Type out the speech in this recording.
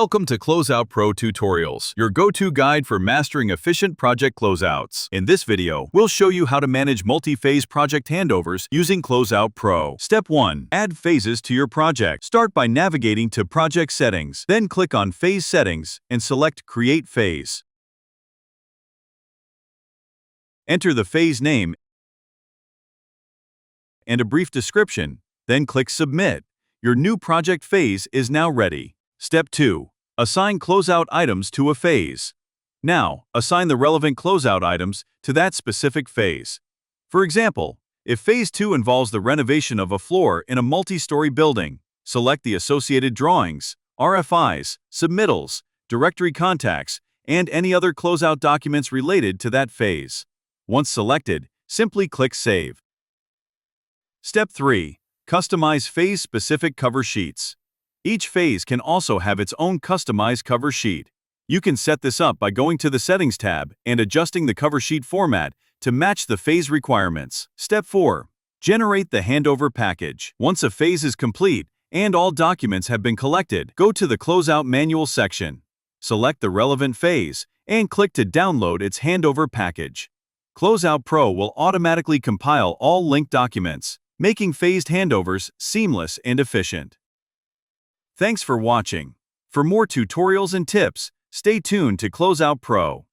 Welcome to Closeout Pro Tutorials, your go-to guide for mastering efficient project closeouts. In this video, we'll show you how to manage multi-phase project handovers using Closeout Pro. Step 1. Add phases to your project. Start by navigating to Project Settings, then click on Phase Settings and select Create Phase. Enter the phase name and a brief description, then click Submit. Your new project phase is now ready. Step 2. Assign closeout items to a phase. Now, assign the relevant closeout items to that specific phase. For example, if Phase 2 involves the renovation of a floor in a multi-story building, select the associated drawings, RFIs, submittals, directory contacts, and any other closeout documents related to that phase. Once selected, simply click Save. Step 3. Customize phase-specific cover sheets. Each phase can also have its own customized cover sheet. You can set this up by going to the Settings tab and adjusting the cover sheet format to match the phase requirements. Step 4. Generate the handover package. Once a phase is complete and all documents have been collected, go to the Closeout Manual section. Select the relevant phase and click to download its handover package. Closeout Pro will automatically compile all linked documents, making phased handovers seamless and efficient. Thanks for watching. For more tutorials and tips, stay tuned to Closeout Pro.